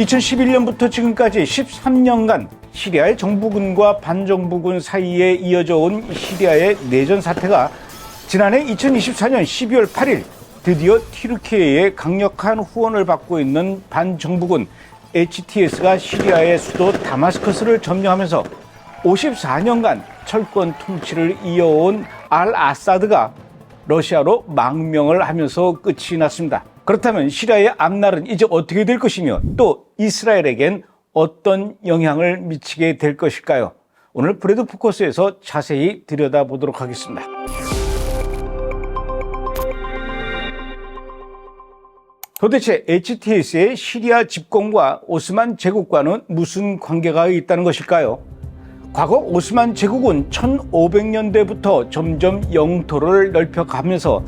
2011년부터 지금까지 13년간 시리아의 정부군과 반정부군 사이에 이어져 온 시리아의 내전 사태가 지난해 2024년 12월 8일 드디어 튀르키예의 강력한 후원을 받고 있는 반정부군 HTS가 시리아의 수도 다마스커스를 점령하면서 54년간 철권 통치를 이어온 알 아사드가 러시아로 망명을 하면서 끝이 났습니다. 그렇다면 시리아의 앞날은 이제 어떻게 될 것이며 또 이스라엘에겐 어떤 영향을 미치게 될 것일까요? 오늘 브레드 포커스에서 자세히 들여다보도록 하겠습니다. 도대체 HTS의 시리아 집권과 오스만 제국과는 무슨 관계가 있다는 것일까요? 과거 오스만 제국은 1500년대부터 점점 영토를 넓혀가면서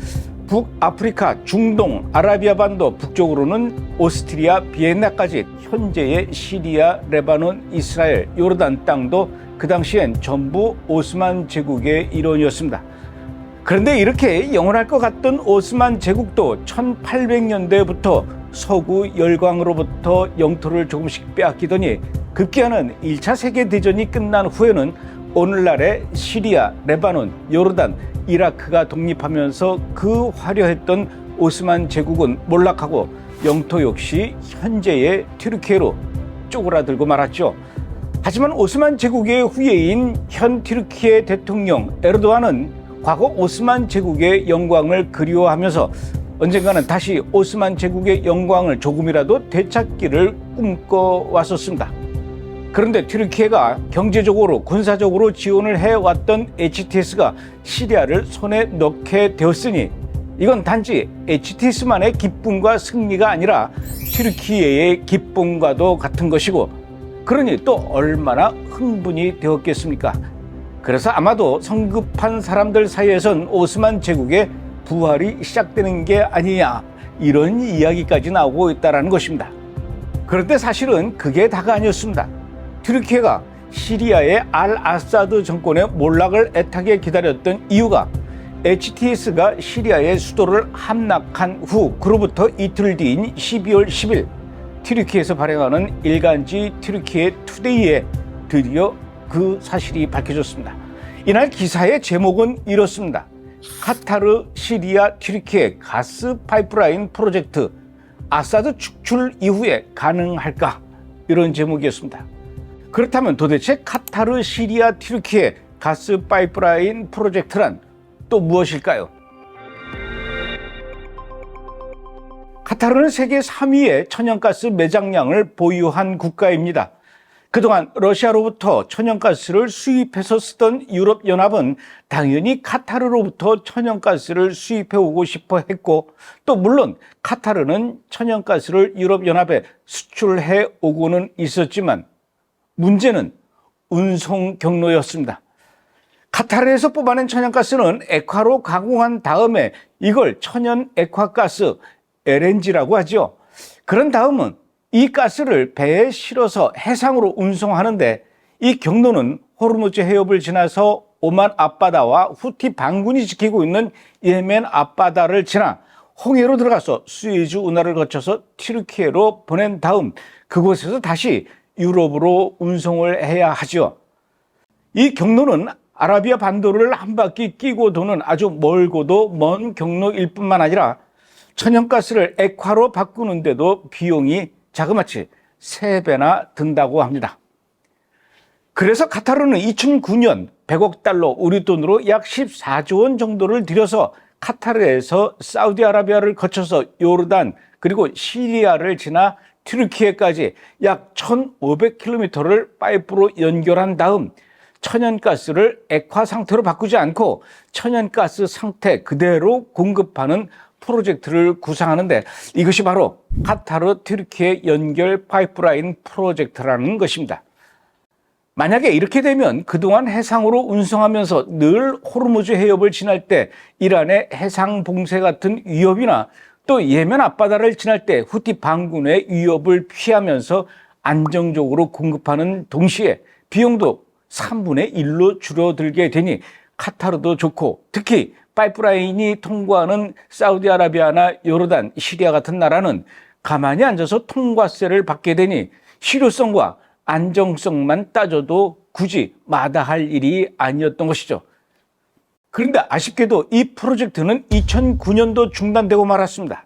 북아프리카, 중동, 아라비아 반도, 북쪽으로는 오스트리아, 비엔나까지 현재의 시리아, 레바논, 이스라엘, 요르단 땅도 그 당시엔 전부 오스만 제국의 일원이었습니다. 그런데 이렇게 영원할 것 같던 오스만 제국도 1800년대부터 서구 열강으로부터 영토를 조금씩 빼앗기더니 급기야는 1차 세계대전이 끝난 후에는 오늘날의 시리아, 레바논, 요르단, 이라크가 독립하면서 그 화려했던 오스만 제국은 몰락하고 영토 역시 현재의 튀르키예로 쪼그라들고 말았죠. 하지만 오스만 제국의 후예인 현 튀르키예 대통령 에르도안은 과거 오스만 제국의 영광을 그리워하면서 언젠가는 다시 오스만 제국의 영광을 조금이라도 되찾기를 꿈꿔왔었습니다. 그런데 튀르키예가 경제적으로 군사적으로 지원을 해왔던 HTS가 시리아를 손에 넣게 되었으니 이건 단지 HTS만의 기쁨과 승리가 아니라 튀르키예의 기쁨과도 같은 것이고 그러니 또 얼마나 흥분이 되었겠습니까? 그래서 아마도 성급한 사람들 사이에선 오스만 제국의 부활이 시작되는 게 아니냐 이런 이야기까지 나오고 있다는 것입니다. 그런데 사실은 그게 다가 아니었습니다. 튀르키예가 시리아의 알 아사드 정권의 몰락을 애타게 기다렸던 이유가 HTS가 시리아의 수도를 함락한 후 그로부터 이틀 뒤인 12월 10일 튀르키예에서 발행하는 일간지 튀르키예 투데이에 드디어 그 사실이 밝혀졌습니다. 이날 기사의 제목은 이렇습니다. 카타르 시리아 튀르키예 가스 파이프라인 프로젝트 아사드 축출 이후에 가능할까? 이런 제목이었습니다. 그렇다면 도대체 카타르 시리아 튀르키예 가스 파이프라인 프로젝트란 또 무엇일까요? 카타르는 세계 3위의 천연가스 매장량을 보유한 국가입니다. 그동안 러시아로부터 천연가스를 수입해서 쓰던 유럽연합은 당연히 카타르로부터 천연가스를 수입해 오고 싶어 했고 또 물론 카타르는 천연가스를 유럽연합에 수출해 오고는 있었지만 문제는 운송 경로였습니다. 카타르에서 뽑아낸 천연가스는 액화로 가공한 다음에 이걸 천연 액화가스 LNG라고 하죠. 그런 다음은 이 가스를 배에 실어서 해상으로 운송하는데 이 경로는 호르무즈 해협을 지나서 오만 앞바다와 후티 반군이 지키고 있는 예멘 앞바다를 지나 홍해로 들어가서 수에즈 운하를 거쳐서 튀르키예로 보낸 다음 그곳에서 다시 유럽으로 운송을 해야 하죠. 이 경로는 아라비아 반도를 한 바퀴 끼고 도는 아주 멀고도 먼 경로일 뿐만 아니라 천연가스를 액화로 바꾸는데도 비용이 자그마치 3배나 든다고 합니다. 그래서 카타르는 2009년 100억 달러 우리 돈으로 약 14조 원 정도를 들여서 카타르에서 사우디아라비아를 거쳐서 요르단 그리고 시리아를 지나 튀르키예까지 약 1500km를 파이프로 연결한 다음 천연가스를 액화 상태로 바꾸지 않고 천연가스 상태 그대로 공급하는 프로젝트를 구상하는데 이것이 바로 카타르 튀르키예 연결 파이프라인 프로젝트라는 것입니다. 만약에 이렇게 되면 그동안 해상으로 운송하면서 늘 호르무즈 해협을 지날 때 이란의 해상 봉쇄 같은 위협이나 또 예멘 앞바다를 지날 때 후티 반군의 위협을 피하면서 안정적으로 공급하는 동시에 비용도 3분의 1로 줄어들게 되니 카타르도 좋고 특히 파이프라인이 통과하는 사우디아라비아나 요르단, 시리아 같은 나라는 가만히 앉아서 통과세를 받게 되니 실효성과 안정성만 따져도 굳이 마다할 일이 아니었던 것이죠. 그런데 아쉽게도 이 프로젝트는 2009년도 중단되고 말았습니다.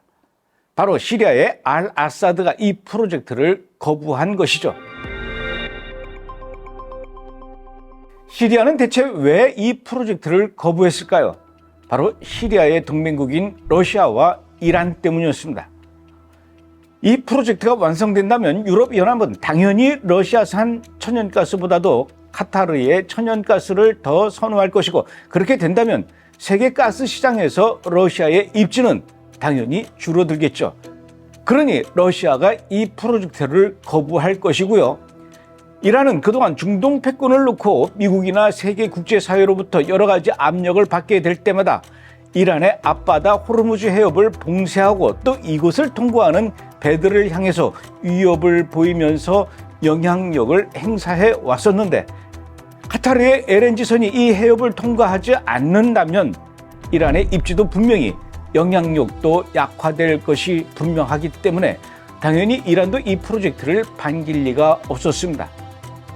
바로 시리아의 알 아사드가 이 프로젝트를 거부한 것이죠. 시리아는 대체 왜 이 프로젝트를 거부했을까요? 바로 시리아의 동맹국인 러시아와 이란 때문이었습니다. 이 프로젝트가 완성된다면 유럽연합은 당연히 러시아산 천연가스보다도 카타르의 천연가스를 더 선호할 것이고, 그렇게 된다면 세계 가스 시장에서 러시아의 입지는 당연히 줄어들겠죠. 그러니 러시아가 이 프로젝트를 거부할 것이고요. 이란은 그동안 중동 패권을 놓고 미국이나 세계 국제사회로부터 여러 가지 압력을 받게 될 때마다 이란의 앞바다 호르무즈 해협을 봉쇄하고 또 이곳을 통과하는 배들을 향해서 위협을 보이면서 영향력을 행사해 왔었는데, 카타르의 LNG선이 이 해협을 통과하지 않는다면 이란의 입지도 분명히 영향력도 약화될 것이 분명하기 때문에 당연히 이란도 이 프로젝트를 반길 리가 없었습니다.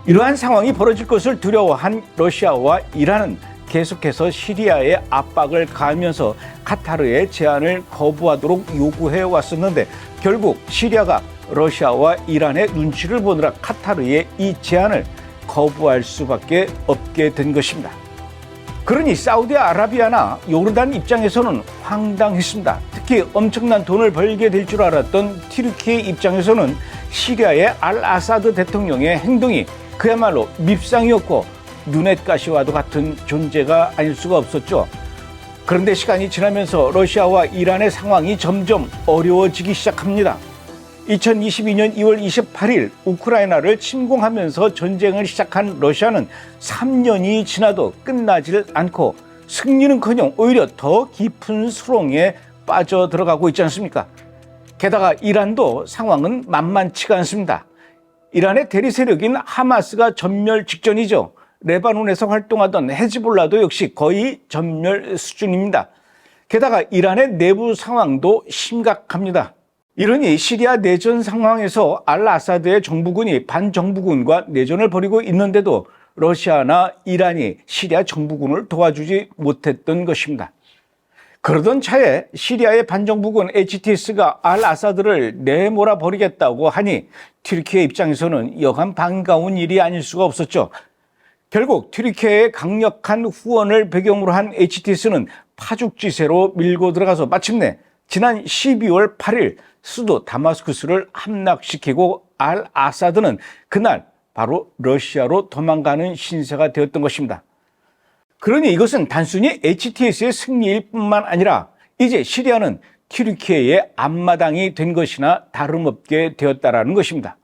이러한 상황이 벌어질 것을 두려워한 러시아와 이란은 계속해서 시리아에 압박을 가하면서 카타르의 제안을 거부하도록 요구해 왔었는데, 결국 시리아가 러시아와 이란의 눈치를 보느라 카타르의 이 제안을 거부할 수밖에 없게 된 것입니다. 그러니 사우디아라비아나 요르단 입장에서는 황당했습니다. 특히 엄청난 돈을 벌게 될 줄 알았던 튀르키예 입장에서는 시리아의 알 아사드 대통령의 행동이 그야말로 밉상이었고 눈엣가시와도 같은 존재가 아닐 수가 없었죠. 그런데 시간이 지나면서 러시아와 이란의 상황이 점점 어려워지기 시작합니다. 2022년 2월 28일 우크라이나를 침공하면서 전쟁을 시작한 러시아는 3년이 지나도 끝나질 않고 승리는커녕 오히려 더 깊은 수렁에 빠져들어가고 있지 않습니까? 게다가 이란도 상황은 만만치가 않습니다. 이란의 대리 세력인 하마스가 전멸 직전이죠. 레바논에서 활동하던 헤즈볼라도 역시 거의 전멸 수준입니다. 게다가 이란의 내부 상황도 심각합니다. 이러니 시리아 내전 상황에서 알 아사드의 정부군이 반정부군과 내전을 벌이고 있는데도 러시아나 이란이 시리아 정부군을 도와주지 못했던 것입니다. 그러던 차에 시리아의 반정부군 HTS가 알 아사드를 내몰아 버리겠다고 하니 튀르키예 입장에서는 여간 반가운 일이 아닐 수가 없었죠. 결국 튀르키예의 강력한 후원을 배경으로 한 HTS는 파죽지세로 밀고 들어가서 마침내 지난 12월 8일 수도 다마스쿠스를 함락시키고 알 아사드는 그날 바로 러시아로 도망가는 신세가 되었던 것입니다. 그러니 이것은 단순히 HTS의 승리일 뿐만 아니라 이제 시리아는 튀르키예의 앞마당이 된 것이나 다름없게 되었다라는 것입니다.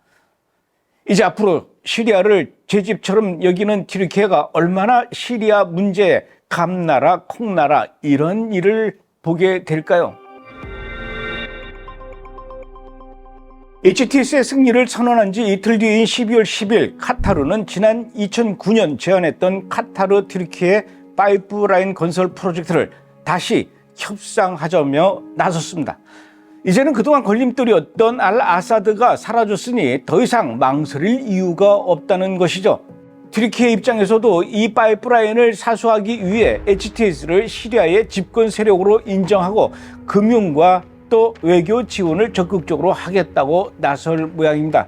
이제 앞으로 시리아를 제 집처럼 여기는 튀르키예가 얼마나 시리아 문제에 감나라 콩나라 이런 일을 보게 될까요? HTS의 승리를 선언한 지 이틀 뒤인 12월 10일 카타르는 지난 2009년 제안했던 카타르 튀르키예 파이프라인 건설 프로젝트를 다시 협상하자며 나섰습니다. 이제는 그동안 걸림돌이었던 알 아사드가 사라졌으니 더 이상 망설일 이유가 없다는 것이죠. 튀르키예 입장에서도 이 파이프라인을 사수하기 위해 HTS를 시리아의 집권 세력으로 인정하고 금융과 또 외교 지원을 적극적으로 하겠다고 나설 모양입니다.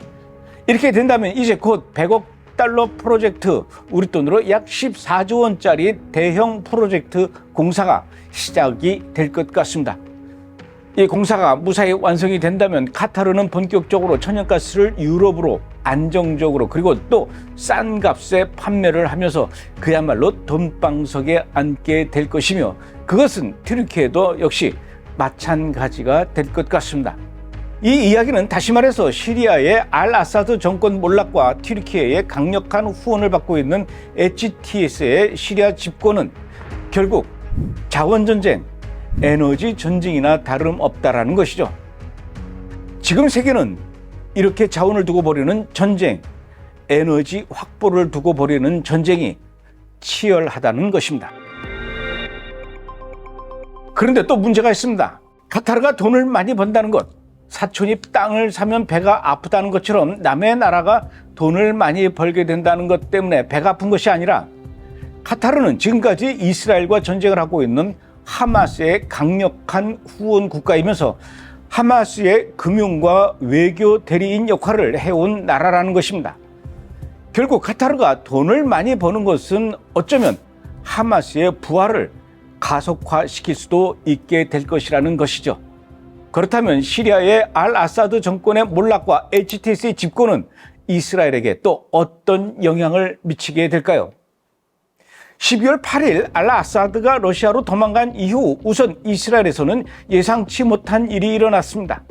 이렇게 된다면 이제 곧 100억 달러 프로젝트, 우리 돈으로 약 14조 원짜리 대형 프로젝트 공사가 시작이 될 것 같습니다. 이 공사가 무사히 완성이 된다면 카타르는 본격적으로 천연가스를 유럽으로 안정적으로 그리고 또 싼 값에 판매를 하면서 그야말로 돈방석에 앉게 될 것이며, 그것은 튀르키예도 역시 마찬가지가 될 것 같습니다. 이 이야기는 다시 말해서 시리아의 알 아사드 정권 몰락과 튀르키예의 강력한 후원을 받고 있는 HTS의 시리아 집권은 결국 자원전쟁, 에너지 전쟁이나 다름없다라는 것이죠. 지금 세계는 이렇게 자원을 두고 벌이는 전쟁, 에너지 확보를 두고 벌이는 전쟁이 치열하다는 것입니다. 그런데 또 문제가 있습니다. 카타르가 돈을 많이 번다는 것, 사촌이 땅을 사면 배가 아프다는 것처럼 남의 나라가 돈을 많이 벌게 된다는 것 때문에 배가 아픈 것이 아니라 카타르는 지금까지 이스라엘과 전쟁을 하고 있는 하마스의 강력한 후원 국가이면서 하마스의 금융과 외교 대리인 역할을 해온 나라라는 것입니다. 결국 카타르가 돈을 많이 버는 것은 어쩌면 하마스의 부활을 가속화시킬 수도 있게 될 것이라는 것이죠. 그렇다면 시리아의 알 아사드 정권의 몰락과 HTS의 집권은 이스라엘에게 또 어떤 영향을 미치게 될까요? 12월 8일 알 아사드가 러시아로 도망간 이후 우선 이스라엘에서는 예상치 못한 일이 일어났습니다.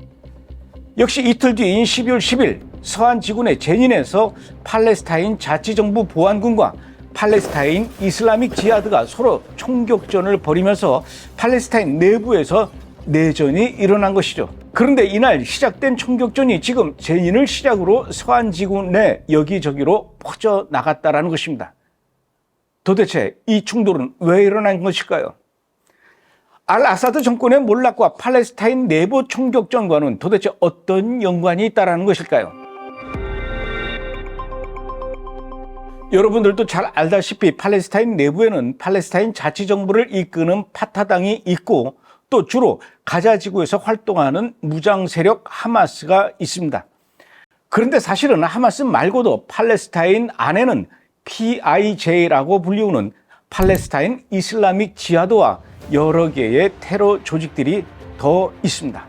역시 이틀 뒤인 12월 10일 서한 지구의 제닌에서 팔레스타인 자치정부 보안군과 팔레스타인 이슬라믹 지하드가 서로 총격전을 벌이면서 팔레스타인 내부에서 내전이 일어난 것이죠. 그런데 이날 시작된 총격전이 지금 제닌을 시작으로 서한 지구 내 여기저기로 퍼져나갔다는 것입니다. 도대체 이 충돌은 왜 일어난 것일까요? 알 아사드 정권의 몰락과 팔레스타인 내부 총격전과는 도대체 어떤 연관이 있다는 것일까요? 여러분들도 잘 알다시피 팔레스타인 내부에는 팔레스타인 자치정부를 이끄는 파타당이 있고 또 주로 가자 지구에서 활동하는 무장 세력 하마스가 있습니다. 그런데 사실은 하마스 말고도 팔레스타인 안에는 PIJ라고 불리우는 팔레스타인 이슬라믹 지하드와 여러 개의 테러 조직들이 더 있습니다.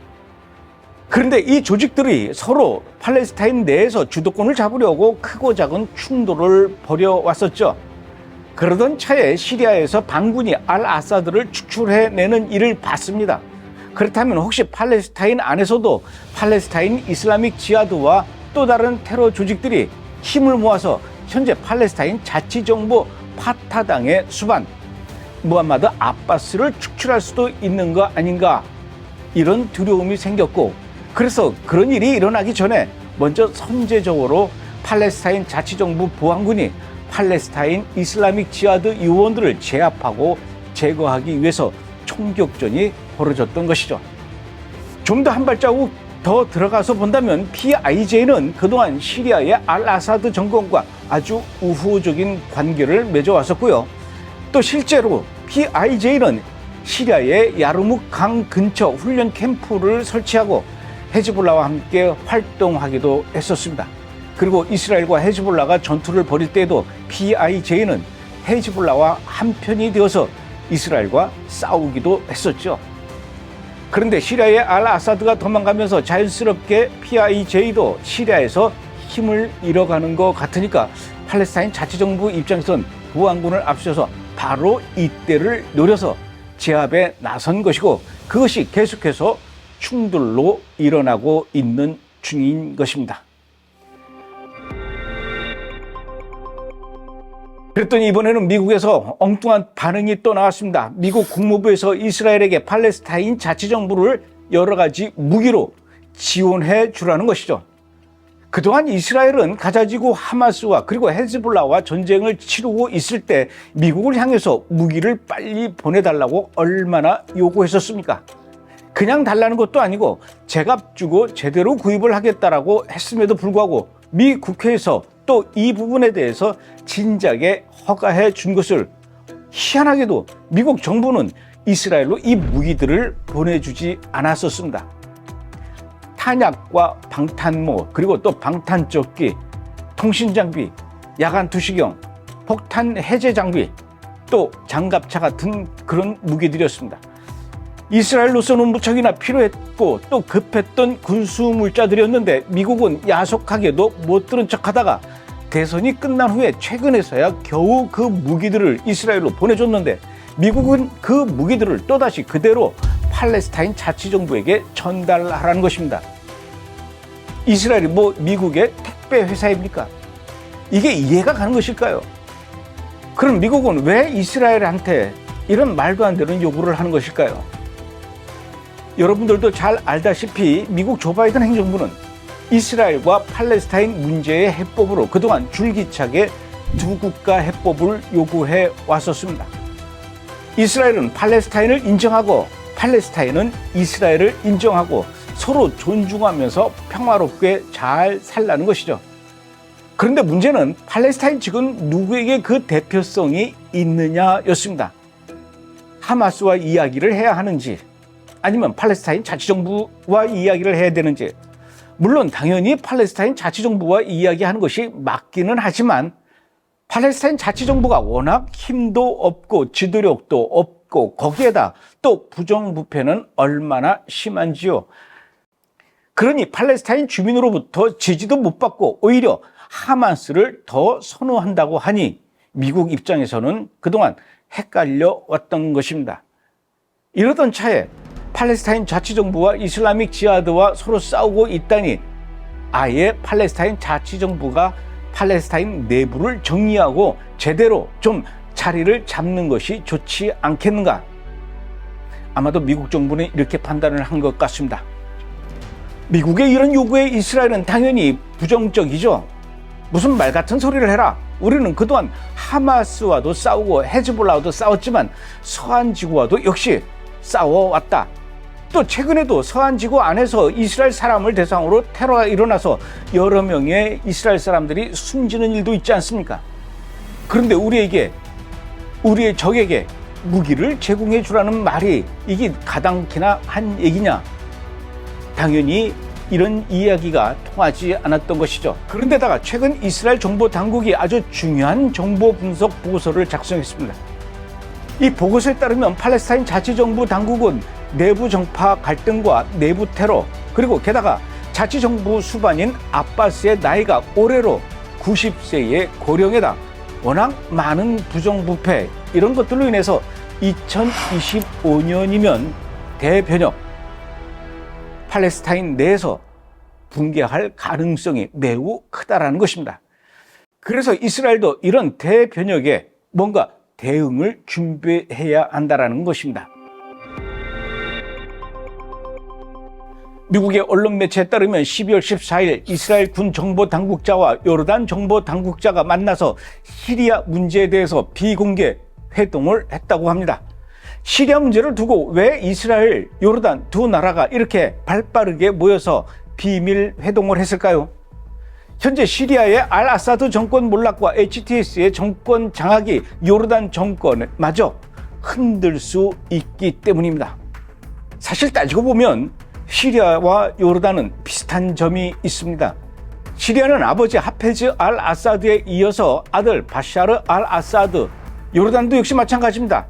그런데 이 조직들이 서로 팔레스타인 내에서 주도권을 잡으려고 크고 작은 충돌을 벌여왔었죠. 그러던 차에 시리아에서 반군이 알 아사드를 축출해내는 일을 봤습니다. 그렇다면 혹시 팔레스타인 안에서도 팔레스타인 이슬라믹 지하드와 또 다른 테러 조직들이 힘을 모아서 현재 팔레스타인 자치정부 파타당의 수반 무함마드 아바스를 축출할 수도 있는 거 아닌가, 이런 두려움이 생겼고, 그래서 그런 일이 일어나기 전에 먼저 선제적으로 팔레스타인 자치정부 보안군이 팔레스타인 이슬라믹 지하드 요원들을 제압하고 제거하기 위해서 총격전이 벌어졌던 것이죠. 좀 더 한 발자국 더 들어가서 본다면 PIJ는 그동안 시리아의 알 아사드 정권과 아주 우호적인 관계를 맺어왔었고요. 또 실제로 PIJ는 시리아의 야르묵 강 근처 훈련 캠프를 설치하고 헤즈볼라와 함께 활동하기도 했었습니다. 그리고 이스라엘과 헤즈볼라가 전투를 벌일 때에도 PIJ는 헤즈볼라와 한편이 되어서 이스라엘과 싸우기도 했었죠. 그런데 시리아의 알 아사드가 도망가면서 자연스럽게 PIJ도 시리아에서 힘을 잃어가는 것 같으니까 팔레스타인 자치정부 입장에선 보안군을 앞서서 바로 이때를 노려서 제압에 나선 것이고, 그것이 계속해서 충돌로 일어나고 있는 중인 것입니다. 그랬더니 이번에는 미국에서 엉뚱한 반응이 또 나왔습니다. 미국 국무부에서 이스라엘에게 팔레스타인 자치정부를 여러 가지 무기로 지원해 주라는 것이죠. 그동안 이스라엘은 가자지구 하마스와 그리고 헤즈볼라와 전쟁을 치르고 있을 때 미국을 향해서 무기를 빨리 보내달라고 얼마나 요구했었습니까? 그냥 달라는 것도 아니고 제값 주고 제대로 구입을 하겠다라고 했음에도 불구하고 미 국회에서 또 이 부분에 대해서 진작에 허가해 준 것을 희한하게도 미국 정부는 이스라엘로 이 무기들을 보내주지 않았었습니다. 탄약과 방탄모, 그리고 또 방탄조끼, 통신장비, 야간 투시경, 폭탄 해제 장비, 또 장갑차 같은 그런 무기들이었습니다. 이스라엘로서는 무척이나 필요했고 또 급했던 군수 물자들이었는데 미국은 야속하게도 못 들은 척하다가 대선이 끝난 후에 최근에서야 겨우 그 무기들을 이스라엘로 보내줬는데 미국은 그 무기들을 또다시 그대로 팔레스타인 자치정부에게 전달하라는 것입니다. 이스라엘이 뭐 미국의 택배 회사입니까? 이게 이해가 가는 것일까요? 그럼 미국은 왜 이스라엘한테 이런 말도 안 되는 요구를 하는 것일까요? 여러분들도 잘 알다시피 미국 조 바이든 행정부는 이스라엘과 팔레스타인 문제의 해법으로 그동안 줄기차게 두 국가 해법을 요구해 왔었습니다. 이스라엘은 팔레스타인을 인정하고 팔레스타인은 이스라엘을 인정하고 서로 존중하면서 평화롭게 잘 살라는 것이죠. 그런데 문제는 팔레스타인 측은 누구에게 그 대표성이 있느냐였습니다. 하마스와 이야기를 해야 하는지 아니면 팔레스타인 자치정부와 이야기를 해야 되는지, 물론 당연히 팔레스타인 자치정부와 이야기하는 것이 맞기는 하지만 팔레스타인 자치정부가 워낙 힘도 없고 지도력도 없고 거기에다 또 부정부패는 얼마나 심한지요. 그러니 팔레스타인 주민으로부터 지지도 못 받고 오히려 하마스를 더 선호한다고 하니 미국 입장에서는 그동안 헷갈려 왔던 것입니다. 이러던 차에 팔레스타인 자치정부와 이슬라믹 지하드와 서로 싸우고 있다니 아예 팔레스타인 자치정부가 팔레스타인 내부를 정리하고 제대로 좀 자리를 잡는 것이 좋지 않겠는가? 아마도 미국 정부는 이렇게 판단을 한 것 같습니다. 미국의 이런 요구에 이스라엘은 당연히 부정적이죠. 무슨 말 같은 소리를 해라. 우리는 그동안 하마스와도 싸우고 헤즈볼라와도 싸웠지만 서한지구와도 역시 싸워왔다. 또 최근에도 서한지구 안에서 이스라엘 사람을 대상으로 테러가 일어나서 여러 명의 이스라엘 사람들이 숨지는 일도 있지 않습니까? 그런데 우리의 적에게 무기를 제공해 주라는 말이 이게 가당키나 한 얘기냐? 당연히 이런 이야기가 통하지 않았던 것이죠. 그런데다가 최근 이스라엘 정보 당국이 아주 중요한 정보 분석 보고서를 작성했습니다. 이 보고서에 따르면 팔레스타인 자치정부 당국은 내부 정파 갈등과 내부 테러, 그리고 게다가 자치정부 수반인 아바스의 나이가 올해로 90세의 고령에다 워낙 많은 부정부패 이런 것들로 인해서 2025년이면 대변혁, 팔레스타인 내에서 붕괴할 가능성이 매우 크다라는 것입니다. 그래서 이스라엘도 이런 대변혁에 뭔가 대응을 준비해야 한다라는 것입니다. 미국의 언론 매체에 따르면 12월 14일 이스라엘 군 정보 당국자와 요르단 정보 당국자가 만나서 시리아 문제에 대해서 비공개 회동을 했다고 합니다. 시리아 문제를 두고 왜 이스라엘, 요르단 두 나라가 이렇게 발빠르게 모여서 비밀 회동을 했을까요? 현재 시리아의 알 아사드 정권 몰락과 HTS의 정권 장악이 요르단 정권마저 흔들 수 있기 때문입니다. 사실 따지고 보면 시리아와 요르단은 비슷한 점이 있습니다. 시리아는 아버지 하페즈 알 아사드에 이어서 아들 바샤르 알 아사드, 요르단도 역시 마찬가지입니다.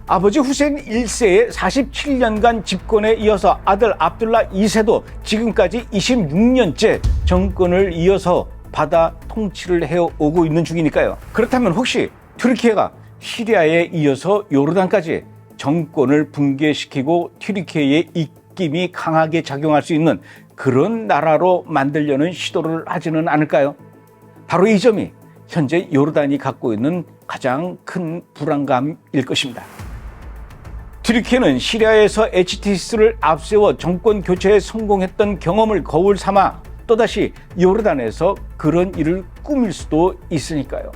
아버지 후세인 1세의 47년간 집권에 이어서 아들 압둘라 2세도 지금까지 26년째 정권을 이어서 받아 통치를 해오고 있는 중이니까요. 그렇다면 혹시 튀르키예가 시리아에 이어서 요르단까지 정권을 붕괴시키고 튀르키예의 입김이 강하게 작용할 수 있는 그런 나라로 만들려는 시도를 하지는 않을까요? 바로 이 점이 현재 요르단이 갖고 있는 가장 큰 불안감일 것입니다. 튀르키예는 시리아에서 HTS를 앞세워 정권 교체에 성공했던 경험을 거울 삼아 또다시 요르단에서 그런 일을 꾸밀 수도 있으니까요.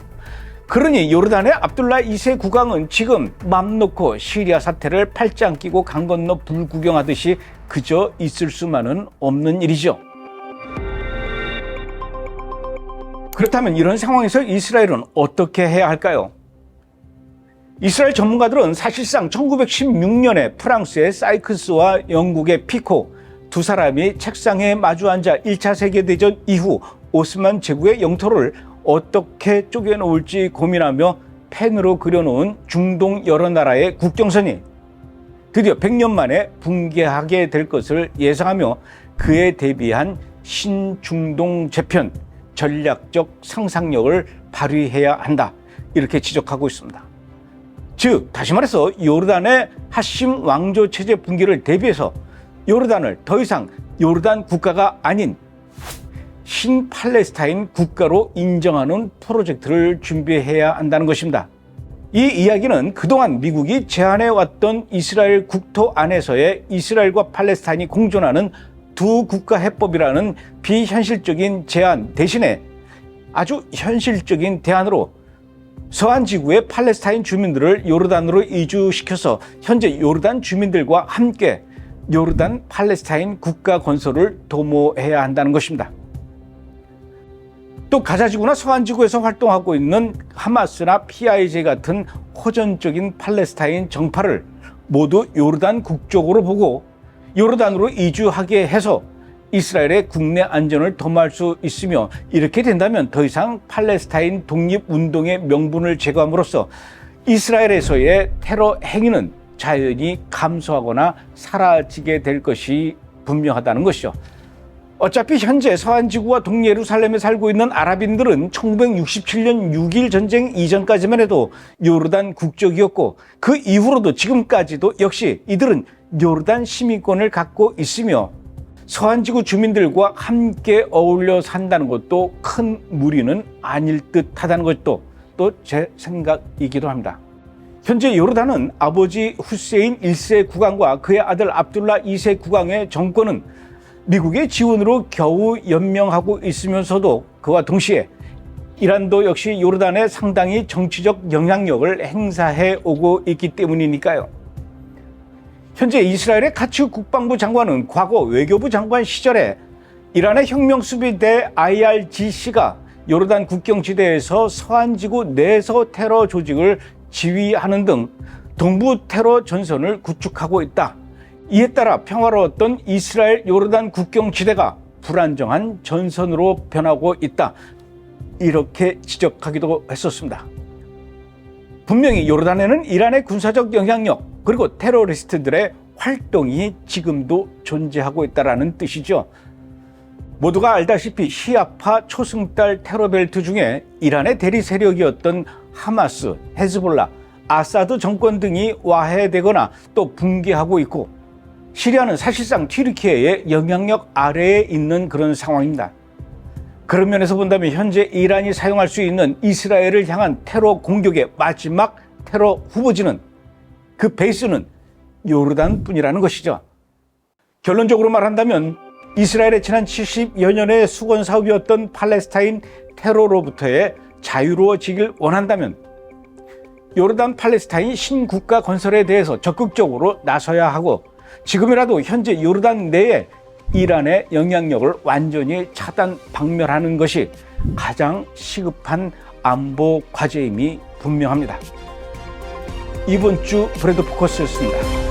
그러니 요르단의 압둘라 2세 국왕은 지금 맘 놓고 시리아 사태를 팔짱 끼고 강 건너 불 구경하듯이 그저 있을 수만은 없는 일이죠. 그렇다면 이런 상황에서 이스라엘은 어떻게 해야 할까요? 이스라엘 전문가들은 사실상 1916년에 프랑스의 사이크스와 영국의 피코 두 사람이 책상에 마주 앉아 1차 세계대전 이후 오스만 제국의 영토를 어떻게 쪼개놓을지 고민하며 펜으로 그려놓은 중동 여러 나라의 국경선이 드디어 100년 만에 붕괴하게 될 것을 예상하며 그에 대비한 신중동 재편, 전략적 상상력을 발휘해야 한다. 이렇게 지적하고 있습니다. 즉 다시 말해서 요르단의 하심 왕조 체제 붕괴를 대비해서 요르단을 더 이상 요르단 국가가 아닌 신팔레스타인 국가로 인정하는 프로젝트를 준비해야 한다는 것입니다. 이 이야기는 그동안 미국이 제안해왔던 이스라엘 국토 안에서의 이스라엘과 팔레스타인이 공존하는 두 국가 해법이라는 비현실적인 제안 대신에 아주 현실적인 대안으로 서한 지구의 팔레스타인 주민들을 요르단으로 이주시켜서 현재 요르단 주민들과 함께 요르단 팔레스타인 국가 건설을 도모해야 한다는 것입니다. 또 가자지구나 서안지구에서 활동하고 있는 하마스나 PIJ 같은 호전적인 팔레스타인 정파를 모두 요르단 국적으로 보고 요르단으로 이주하게 해서 이스라엘의 국내 안전을 도모할 수 있으며, 이렇게 된다면 더 이상 팔레스타인 독립운동의 명분을 제거함으로써 이스라엘에서의 테러 행위는 자연히 감소하거나 사라지게 될 것이 분명하다는 것이죠. 어차피 현재 서안지구와 동예루살렘에 살고 있는 아랍인들은 1967년 6.1 전쟁 이전까지만 해도 요르단 국적이었고, 그 이후로도 지금까지도 역시 이들은 요르단 시민권을 갖고 있으며 서안지구 주민들과 함께 어울려 산다는 것도 큰 무리는 아닐 듯하다는 것도 또 제 생각이기도 합니다. 현재 요르단은 아버지 후세인 1세 국왕과 그의 아들 압둘라 2세 국왕의 정권은 미국의 지원으로 겨우 연명하고 있으면서도 그와 동시에 이란도 역시 요르단에 상당히 정치적 영향력을 행사해 오고 있기 때문이니까요. 현재 이스라엘의 카츠 국방부 장관은 과거 외교부 장관 시절에 이란의 혁명수비대 IRGC가 요르단 국경지대에서 서안지구 내서 테러 조직을 지휘하는 등 동부 테러 전선을 구축하고 있다. 이에 따라 평화로웠던 이스라엘 요르단 국경지대가 불안정한 전선으로 변하고 있다. 이렇게 지적하기도 했었습니다. 분명히 요르단에는 이란의 군사적 영향력 그리고 테러리스트들의 활동이 지금도 존재하고 있다는 뜻이죠. 모두가 알다시피 시아파 초승달 테러벨트 중에 이란의 대리 세력이었던 하마스, 헤즈볼라, 아사드 정권 등이 와해되거나 또 붕괴하고 있고, 시리아는 사실상 튀르키예의 영향력 아래에 있는 그런 상황입니다. 그런 면에서 본다면 현재 이란이 사용할 수 있는 이스라엘을 향한 테러 공격의 마지막 테러 후보지는, 그 베이스는 요르단뿐이라는 것이죠. 결론적으로 말한다면 이스라엘의 지난 70여 년의 수건 사업이었던 팔레스타인 테러로부터의 자유로워지길 원한다면 요르단 팔레스타인 신국가 건설에 대해서 적극적으로 나서야 하고, 지금이라도 현재 요르단 내에 이란의 영향력을 완전히 차단 박멸하는 것이 가장 시급한 안보 과제임이 분명합니다. 이번 주 브레드 포커스였습니다.